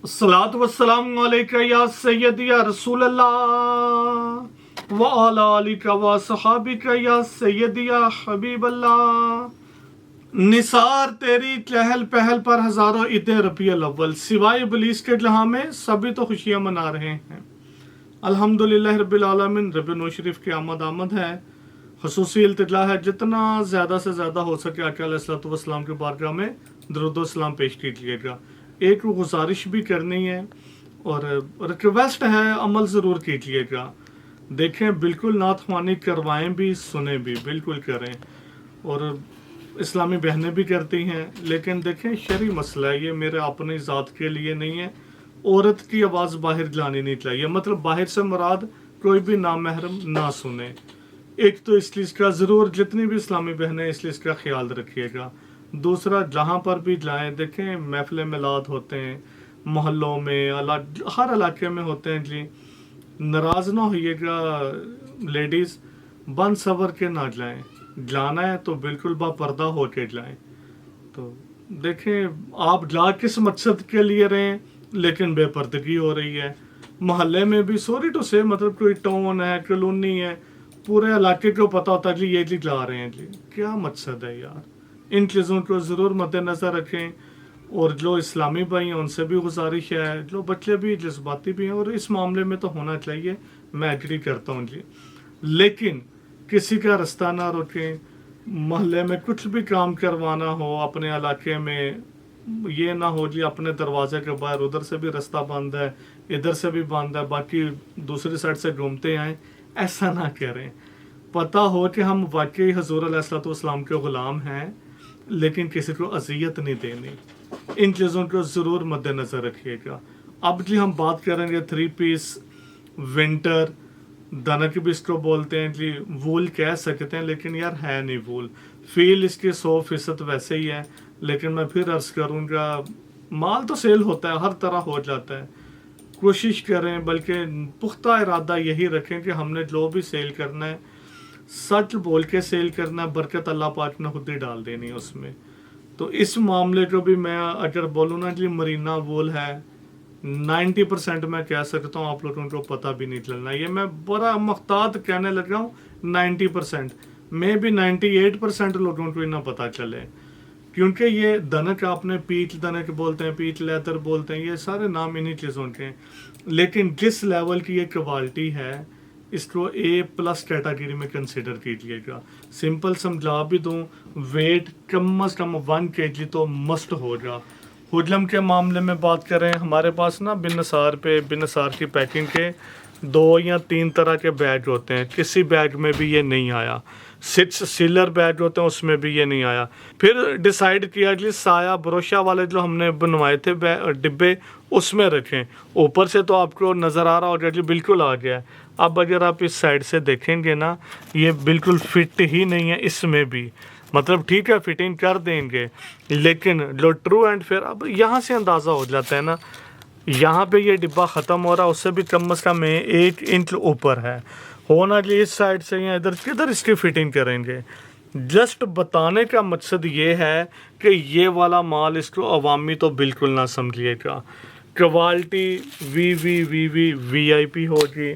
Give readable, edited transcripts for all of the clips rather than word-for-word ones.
सलात वस्सलाम अलैका या सय्यदी या रसूल अल्लाह व अला आलिका व सहाबिका या सय्यदी या हबीब अल्लाह। निसार तेरी चहल पहल पर हजारों ईद रबीउल अव्वल, सिवाय इब्लीस के जहां में सभी तो खुशियां मना रहे हैं। अल्हम्दुलिल्लाह रब्बिल आलमीन। रबी नूर शरीफ की आमद है, खसूसी इल्तिजा है, जितना ज़्यादा से ज़्यादा हो सके आका अलैहिस्सलातु वस्सलाम के बारगाह में दरूद सलाम पेश कीजिएगा। एक गुजारिश भी करनी है और रिक्वेस्ट है, अमल ज़रूर कीजिएगा। देखें, बिल्कुल नात ख्वानी करवाएं भी, सुने भी, बिल्कुल करें। और इस्लामी बहनें भी करती हैं, लेकिन देखें शरई मसला है, ये मेरे अपनी ज़ात के लिए नहीं है। औरत की आवाज़ बाहर लानी नहीं चाहिए, मतलब बाहर से मुराद कोई भी नामहरम ना सुने। एक तो इस चीज़ का ज़रूर, जितनी भी इस्लामी बहनें, इस चीज़ का ख्याल रखिएगा। दूसरा, जहाँ पर भी जाएं, देखें महफिल मिलाद होते हैं मोहल्लों में, हर इलाके में होते हैं जी। नाराज़ ना होइएगा लेडीज़, बन सवर के ना जाएं। जाना है तो बिल्कुल बापर्दा हो के जाएं। तो देखें, आप जा किस मकसद के लिए रहें, लेकिन बेपर्दगी हो रही है। मोहल्ले में भी, सॉरी टू से, मतलब कोई टाउन है, कॉलोनी है, पूरे इलाके को पता होता है जी ये जी जा रहे हैं जी। क्या मकसद है यार? इन चीज़ों को ज़रूर मद्देनज़र रखें। और जो इस्लामी भाई हैं उनसे भी गुजारिश है, जो बच्चे भी जज्बाती भी हैं, और इस मामले में तो होना चाहिए, मैं एग्री करता हूँ जी। लेकिन किसी का रास्ता ना रोकें। मोहल्ले में कुछ भी काम करवाना हो अपने इलाके में, ये ना हो जी अपने दरवाजे के बाहर उधर से भी रास्ता बंद है, इधर से भी बंद है, बाकी दूसरी साइड से घूमते आए। ऐसा ना करें। पता हो कि हम वाकई हजूर अलैहिस्सलाम के ग़ुलाम हैं, लेकिन किसी को अजियत नहीं देनी। इन चीज़ों को ज़रूर मद्देनज़र रखिएगा। अब जी हम बात करेंगे 3 पीस विंटर दनक भी इसको बोलते हैं जी, वूल कह सकते हैं, लेकिन यार है नहीं वूल। फील इसकी 100% वैसे ही है, लेकिन मैं फिर अर्ज करूँगा, माल तो सेल होता है, हर तरह हो जाता है। कोशिश करें, बल्कि पुख्ता इरादा यही रखें कि हमने जो भी सेल करना है सच बोल के सेल करना है, बरकत अल्लाह पाक ने खुद ही डाल देनी है उसमें। तो इस मामले को भी मैं अगर बोलूँ ना जी, मरीना वूल है 90% मैं कह सकता हूँ, आप लोगों को पता भी नहीं चलना। ये मैं बड़ा मुख्तात कहने लग रहा हूँ 90%, मैं भी 98% लोगों को ही ना पता चले। क्योंकि ये दनक, आपने पीच दनक बोलते हैं, पीच लेदर बोलते हैं, ये सारे नाम इन्हीं चीज़ों के हैं। लेकिन जिस लेवल की ये क्वालिटी है, इसको A+ कैटेगरी में कंसिडर कीजिएगा। सिंपल समझा भी दूँ, वेट कम से कम 1 kg तो मस्ट होगा। हुजलम के मामले में बात करें, हमारे पास ना बिनसार की पैकिंग के 2 या 3 तरह के बैग होते हैं। किसी बैग में भी ये नहीं आया। 6 सीलर बैग होते हैं, उसमें भी ये नहीं आया। फिर डिसाइड किया कि साया ब्रोशा वाले जो हमने बनवाए थे डिब्बे, उसमें रखें। ऊपर से तो आपको नज़र आ रहा होगा कि बिल्कुल आ गया है। अब अगर आप इस साइड से देखेंगे ना, ये बिल्कुल फिट ही नहीं है इसमें भी। मतलब ठीक है, फिटिंग कर देंगे, लेकिन जो ट्रू एंड फेयर, अब यहाँ से अंदाज़ा हो जाता है ना, यहाँ पे ये डिब्बा ख़त्म हो रहा है, उससे भी कम से कम 1 इंच ऊपर है होना कि इस साइड से या इधर किधर इसकी फिटिंग करेंगे। जस्ट बताने का मकसद ये है कि ये वाला माल, इसको अवामी तो बिल्कुल ना समझिएगा। क्वालिटी VIP होगी।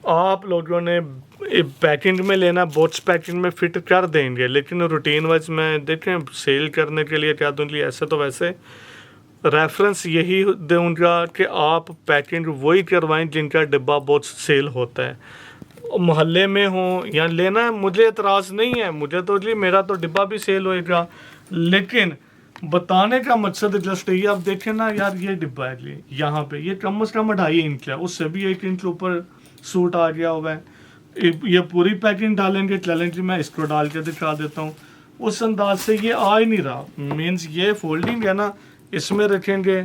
आप लोगों ने पैकिंग में लेना, बॉक्स पैकिंग में फिट कर देंगे, लेकिन रूटीन वाइज में देखें सेल करने के लिए क्या दूँगी, ऐसे तो वैसे रेफरेंस यही दूँगा कि आप पैकिंग वही करवाएं जिनका डिब्बा बॉक्स सेल होता है। मोहल्ले में हो या लेना है, मुझे एतराज़ नहीं है, मुझे तो जी मेरा तो डिब्बा भी सेल होएगा। लेकिन बताने का मकसद जस्ट ये, आप देखें ना यार, ये डिब्बा है जी, यहाँ पे ये कम से कम 2.5 इंच है, उससे भी 1 इंच ऊपर सूट आ गया हुआ है। ये पूरी पैकिंग डालेंगे, चलें जी मैं इसको डाल के दिखा देता हूँ। उस अंदाज से ये आ ही नहीं रहा। मीन्स ये फोल्डिंग है ना, इसमें रखेंगे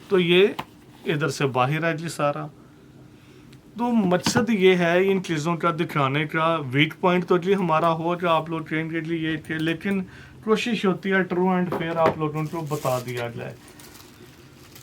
तो ये इधर से बाहर है जी सारा। तो मकसद ये है इन चीज़ों का दिखाने का। वीक पॉइंट तो जी हमारा हो जो आप लोग ट्रेन के लिए ये थे, लेकिन कोशिश होती है ट्रू एंड फेयर आप लोगों को बता दिया जाए।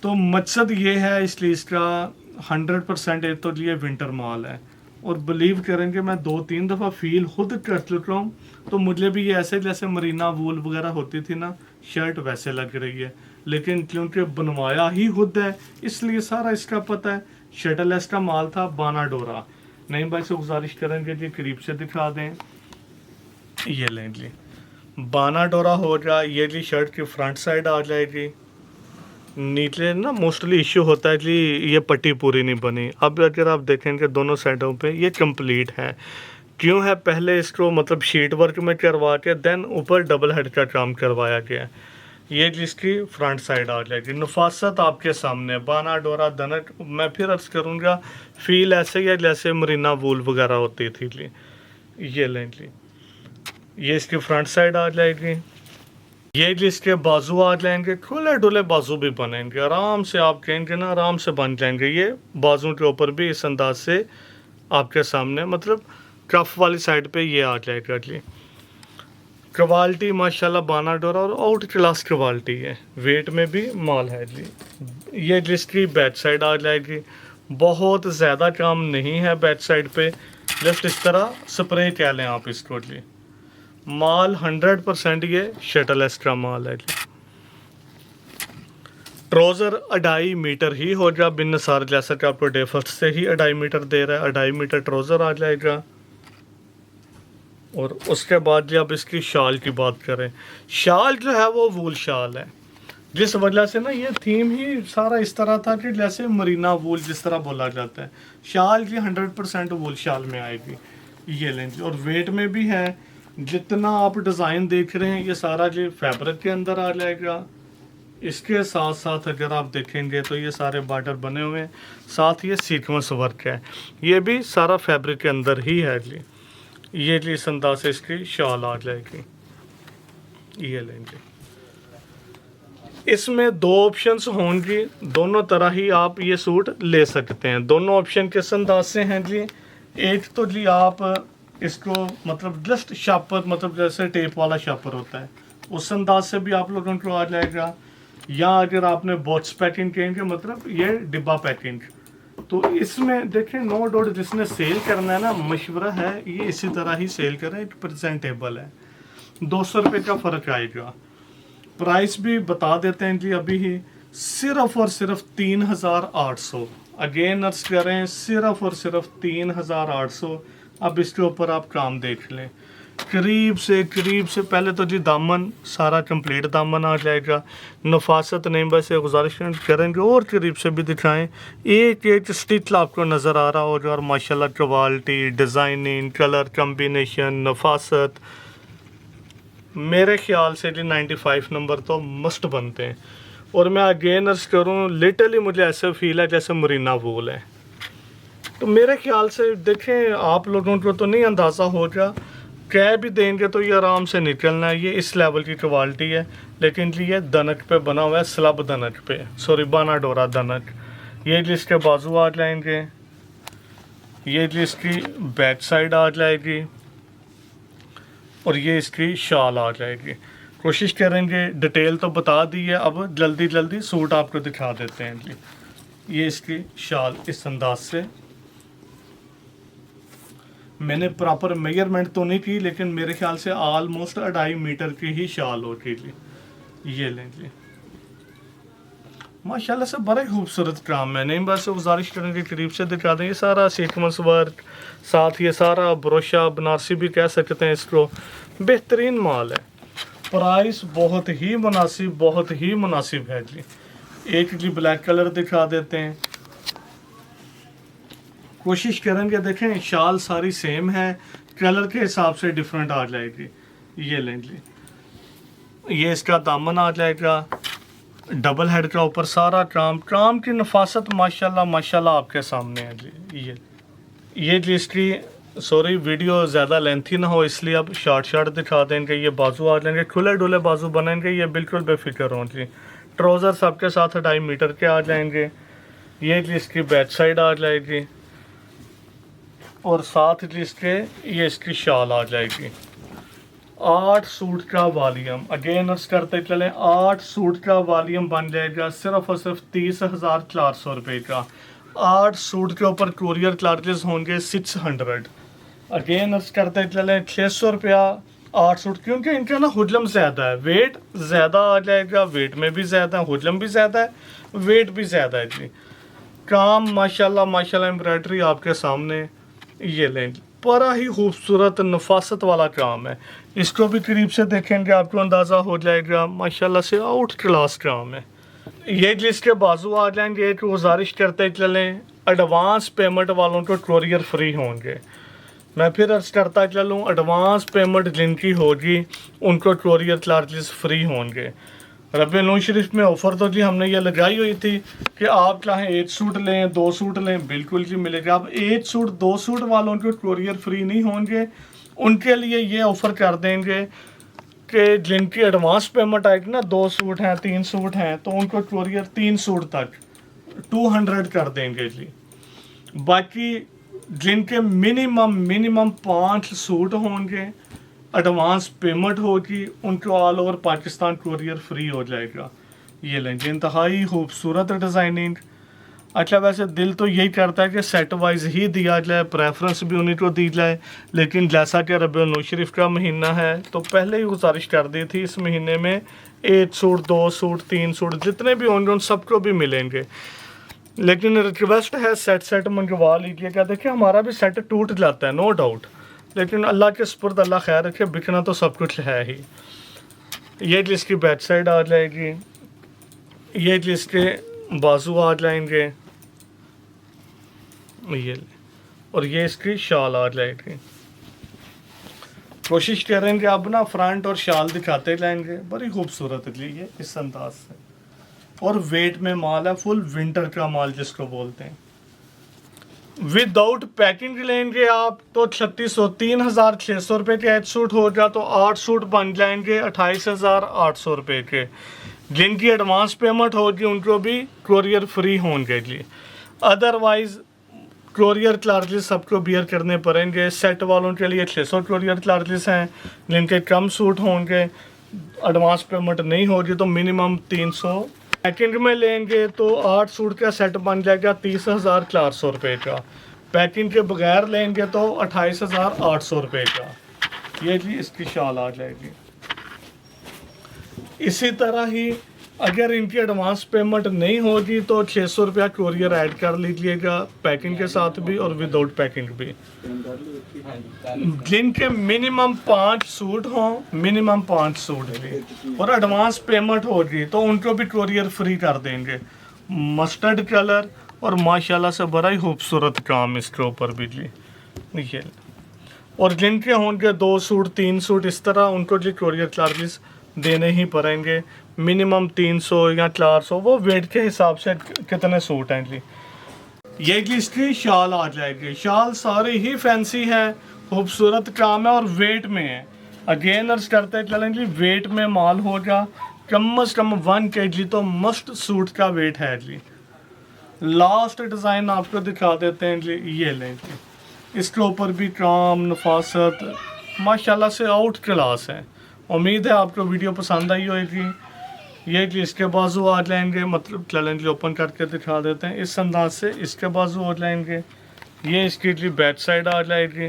तो मकसद ये है इसलिए इसका 100% एक तो ये विंटर माल है। और बिलीव करेंगे, मैं 2-3 दफ़ा फील खुद कर चुका हूँ, तो मुझे भी ये ऐसे जैसे मरीना वूल वगैरह होती थी ना शर्ट, वैसे लग रही है। लेकिन क्योंकि बनवाया ही खुद है इसलिए सारा इसका पता है। शटल इसका माल था बानाडोरा। नहीं भाई से गुजारिश करेंगे जी करीब से दिखा दें। ये लें जी बानाडोरा हो गया। ये जी शर्ट की फ्रंट साइड आ जाएगी। नीचे ना मोस्टली इश्यू होता है जी ये पट्टी पूरी नहीं बनी। अब अगर आप देखेंगे दोनों साइडों पे ये कंप्लीट है। क्यों है? पहले इसको मतलब शीट वर्क में करवा के देन ऊपर डबल हेड का काम करवाया गया। ये जिसकी फ्रंट साइड आ जाएगी। नफासत आपके सामने बानाडोरा दनक। मैं फिर अर्ज करूँगा फील ऐसे ही है जैसे मरीना वूल वगैरह होती थी जी। ये लें जी ये इसकी फ्रंट साइड आ जाएगी। ये जिसके बाजू आ जाएंगे खुले डुले बाजू भी बनेंगे। आराम से आप कहेंगे ना आराम से बन जाएंगे। ये बाजू के ऊपर भी इस अंदाज से आपके सामने मतलब कफ वाली साइड पे ये आ जाएगा जी। क्वालिटी माशाल्लाह बानाडोरा और आउट क्लास क्वालिटी है। वेट में भी माल है जी। ये जिसकी बैक साइड आ जाएगी। बहुत ज़्यादा काम नहीं है बैक साइड पे। जस्ट इस तरह स्प्रे कह लें आप इसको जी। माल 100% ये शटल एक्स्ट्रा माल है जी। ट्राउज़र 2.5 मीटर ही हो जा बिन नसार जैसा कि आपको डे फर्स्ट से ही 2.5 मीटर दे रहा है। 2.5 मीटर ट्राउज़र आ जाएगा। और उसके बाद जब इसकी शाल की बात करें, शाल जो है वो वूल शाल है। जिस वजह से ना ये थीम ही सारा इस तरह था कि जैसे मरीना वूल जिस तरह बोला जाता है। शाल जी 100% वूल शाल में आएगी। ये लें जी। और वेट में भी है। जितना आप डिज़ाइन देख रहे हैं ये सारा जी फैब्रिक के अंदर आ जाएगा। इसके साथ साथ अगर आप देखेंगे तो ये सारे बॉर्डर बने हुए हैं। साथ ये सीक्वेंस वर्क है। ये भी सारा फैब्रिक के अंदर ही है जी। ये जी इस अंदाज से इसकी शाल आ जाएगी। ये लेंगे। इसमें 2 ऑप्शंस होंगी। दोनों तरह ही आप ये सूट ले सकते हैं। दोनों ऑप्शन किस अंदाज से हैं जी? एक तो जी आप इसको मतलब जस्ट शापर मतलब जैसे टेप वाला शापर होता है उस अंदाज से भी आप लोगों को आ जाएगा। या अगर आपने बॉक्स पैकिंग कहेंगे मतलब ये डिब्बा पैकिंग। तो इसमें देखें नो डाउट जिसने सेल करना है ना मशवरा है ये इसी तरह ही सेल करें। प्रेजेंटेबल है। 200 रुपये का फ़र्क आएगा। प्राइस भी बता देते हैं जी अभी ही। सिर्फ और सिर्फ 3800। अगेन अर्ज करें सिर्फ और सिर्फ 3800। अब इसके ऊपर आप काम देख लें करीब से पहले तो जी दामन सारा कंप्लीट दामन आ जाएगा। नफासत नहीं बस गुजारिश करेंगे और करीब से भी दिखाएं। एक एक स्टिच आपको नज़र आ रहा होगा। और माशाल्लाह क्वालिटी डिज़ाइनिंग कलर कम्बिनेशन नफासत मेरे ख्याल से जी 95 नंबर तो मस्ट बनते हैं। और मैं अगेन अर्ज करूँ लिटरली मुझे ऐसा फील है जैसे मरीना वूल है। तो मेरे ख्याल से देखें आप लोगों को तो नहीं अंदाज़ा होगा। कह भी देंगे तो ये आराम से निकलना है। ये इस लेवल की क्वालिटी है। लेकिन जी ये दनक पे बना हुआ है स्लब दनक पे सॉरी बानाडोरा दनक। ये जी इसके बाजू आ जाएंगे। ये जी इसकी बैक साइड आ जाएगी। और ये इसकी शाल आ जाएगी। कोशिश करेंगे डिटेल तो बता दी है। अब जल्दी सूट आपको दिखा देते हैं जी। ये इसकी शाल इस अंदाज से। मैंने प्रॉपर मेजरमेंट तो नहीं की लेकिन मेरे ख्याल से ऑलमोस्ट 2.5 मीटर की ही शाल होगी जी। ये लें जी माशाल्लाह से बड़ा खूबसूरत काम है। नहीं बस गुजारिश करेंगे करीब से दिखा दें। ये सारा सीक्वेंस वर्क साथ ये सारा ब्रोशा बनारसी भी कह सकते हैं इसको। बेहतरीन माल है। प्राइस बहुत ही मुनासिब है जी। एक जी ब्लैक कलर दिखा देते हैं। कोशिश करेंगे देखें शाल सारी सेम है कलर के हिसाब से डिफरेंट आ जाएगी। ये लें जी ये इसका दामन आ जाएगा। डबल हेड का ऊपर सारा काम की नफासत माशाल्लाह आपके सामने है जी। ये जी इसकी सॉरी वीडियो ज़्यादा लेंथी ना हो इसलिए अब शॉर्ट दिखा देंगे। ये बाजू आ जाएंगे खुले डुले बाजू बनेंगे। ये बिल्कुल बेफिक्र हों जी। ट्राउज़र सबके साथ 2.5 मीटर के आ जाएंगे। ये जी इसकी बैक साइड आ जाएगी। और साथ जिसके ये इसकी शाल आ जाएगी। 8 सूट का वॉल्यूम अगेन अर्ज करते चलें 8 सूट का वॉल्यूम बन जाएगा सिर्फ और सिर्फ 30,400 रुपये का। 8 सूट के ऊपर कुरियर चार्जेस होंगे 600। अगेन अर्ज करते चलें 600 रुपया 8 सूट, क्योंकि इनका ना हुजलम ज़्यादा है, वेट ज़्यादा आ जाएगा, वेट में भी ज़्यादा है, हुजलम भी ज़्यादा है, वेट भी ज़्यादा है जी। काम माशाल्लाह माशाल्लाह, एम्ब्रॉयडरी आपके सामने, ये लें, बड़ा ही खूबसूरत नफासत वाला काम है। इसको भी करीब से देखेंगे आपको अंदाज़ा हो जाएगा, माशाल्लाह से आउट क्लास काम है। ये जिसके बाजू आ जाएंगे, एक गुजारिश करते चलें, एडवांस पेमेंट वालों को कोरियर फ्री होंगे। मैं फिर अर्ज करता चलूँ, एडवांस पेमेंट जिनकी होगी उनको कोरियर चार्जेस फ्री होंगे। रबीउल शरीफ में ऑफ़र तो जी हमने ये लगाई हुई थी कि आप चाहें 1 सूट लें 2 सूट लें, बिल्कुल जी मिलेगा। अब 1 सूट 2 सूट वालों को कोरियर फ्री नहीं होंगे, उनके लिए ये ऑफ़र कर देंगे कि जिनकी एडवांस पेमेंट आएगी ना, 2 सूट हैं 3 सूट हैं, तो उनको कोरियर 3 सूट तक 200 कर देंगे जी। बाकी जिनके मिनिमम 5 सूट होंगे, एडवांस पेमेंट होगी, उनको all over Pakistan courier free हो जाएगा। ये लें जी, इंतहाई खूबसूरत डिज़ाइनिंग। अच्छा, वैसे दिल तो यही करता है कि सेट वाइज ही दिया जाए, प्रेफरेंस भी उन्हीं को दी जाए, लेकिन जैसा कि रबीउल शरीफ का महीना है तो पहले ही गुजारिश कर दी थी, इस महीने में 1 सूट 2 सूट 3 सूट जितने भी होंगे उन सबको भी मिलेंगे। लेकिन रिक्वेस्ट है सेट मंगवा लीजिएगा। देखिए हमारा भी सेट टूट जाता है, नो डाउट, लेकिन अल्लाह के सुपुर्द अल्लाह खैर रखे, बिकना तो सब कुछ है ही। ये जिसकी बैक साइड आ जाएगी, ये जिसके बाजू आ जाएंगे, ये, और ये इसकी शाल आ जाएगी। कोशिश करेंगे अब ना फ्रंट और शाल दिखाते जाएंगे, बड़ी खूबसूरत है ये इस अंदाज से। और वेट में माल है, फुल विंटर का माल जिसको बोलते हैं। विदाउट पैकिंग लेंगे आप तो 3600 3600 रुपये के 8 सूट हो जा, तो 8 सूट बन जाएंगे 28,800 रुपये के। जिनकी एडवांस पेमेंट होगी उनको भी कोरियर फ्री होंगे जी। अदरवाइज कोरियर चार्जेस सबको बियर करने पड़ेंगे। सेट वालों के लिए 600 कोरियर चार्जेस हैं, जिनके कम सूट होंगे, एडवांस पेमेंट नहीं होगी तो मिनिमम 300। पैकिंग में लेंगे तो 8 सूट का सेट बन जाएगा 30,400 रुपये का। पैकिंग के बगैर लेंगे तो 28,800 रुपये का। ये जी इसकी शाल आ जाएगी। इसी तरह ही अगर इनकी एडवांस पेमेंट नहीं होगी तो 600 रुपया कोरियर ऐड कर लीजिएगा, पैकिंग के साथ भी और विदाउट पैकिंग भी। जिनके मिनिमम 5 सूट हों, मिनिमम 5 सूट भी, और एडवांस पेमेंट होगी तो उनको भी कोरियर फ्री कर देंगे। मस्टर्ड कलर और माशाल्लाह से बड़ा ही खूबसूरत काम इसके ऊपर भी जी। ये, और जिनके होंगे 2 सूट 3 सूट इस तरह, उनको जी कोरियर चार्जेस देने ही पड़ेंगे, मिनिमम 300 या 400, वो वेट के हिसाब से कितने सूट हैं जी। ये जी इसकी शाल आ जाएगी। शाल सारी ही फैंसी है, खूबसूरत काम है और वेट में है। अगेन अर्ज करते चलें जी, वेट में माल होगा कम से कम 1 kg तो मस्ट सूट का वेट है जी। लास्ट डिज़ाइन आपको दिखा देते हैं जी, ये लें जी, इसके ऊपर भी काम नफासत माशाल्लाह से आउट क्लास है। उम्मीद है आपको वीडियो पसंद आई होगी। ये कि इसके बाजू आ जाएंगे, मतलब चैलेंज ओपन करके दिखा देते हैं इस अंदाज से, इसके बाजू हो जाएंगे। ये इसकी जी बैक साइड आ जाएगी,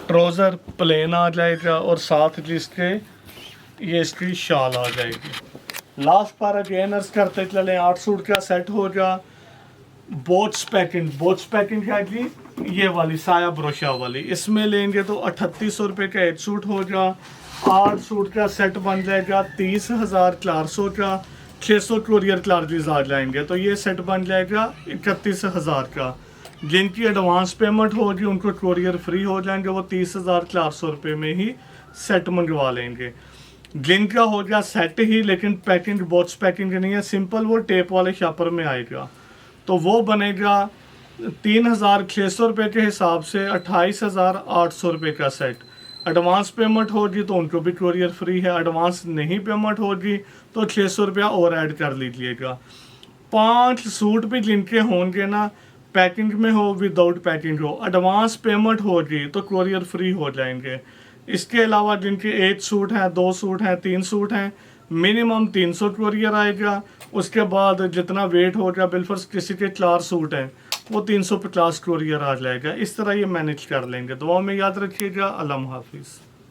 ट्राउज़र प्लेन आ जाएगा और साथ जिसके ये इसकी शाल आ जाएगी। लास्ट पर अगेन अर्ज करते चले, 8 सूट का सेट होगा। बोट्स पैकिंग है जी, ये वाली साया ब्रोशा वाली, इसमें लेंगे तो 3800 रुपये का 1 सूट होगा। 8 सूट का सेट बन जाएगा 30,400 का। 600 कोरियर चार्जेस आ जाएंगे तो ये सेट बन जाएगा 31,000 का। जिनकी एडवांस पेमेंट होगी उनको कोरियर फ्री हो जाएंगे, वो 30,400 रुपये में ही सेट मंगवा लेंगे। जिनका हो गया सेट ही लेकिन पैकिंग बॉक्स पैकिंग नहीं है, सिंपल वो टेप वाले शॉपर में आएगा, तो वो बनेगा 3,600 रुपये के हिसाब से 28,800 रुपये का सेट। एडवांस पेमेंट होगी तो उनको भी कोरियर फ्री है, एडवांस नहीं पेमेंट होगी तो 600 रुपया और ऐड कर लीजिएगा। 5 सूट भी जिनके होंगे ना, पैकिंग में हो विदाउट पैकिंग हो, एडवांस पेमेंट होगी तो कोरियर फ्री हो जाएंगे। इसके अलावा जिनके 1 सूट हैं 2 सूट हैं 3 सूट हैं, मिनिमम 300 कोरियर आएगा। उसके बाद जितना वेट होगा, बिलफर्स किसी के 4 सूट हैं वो 350 कोरियर आ जाएगा। इस तरह ये मैनेज कर लेंगे। दुआ में याद रखिएगा। अल्लाह हाफिज़।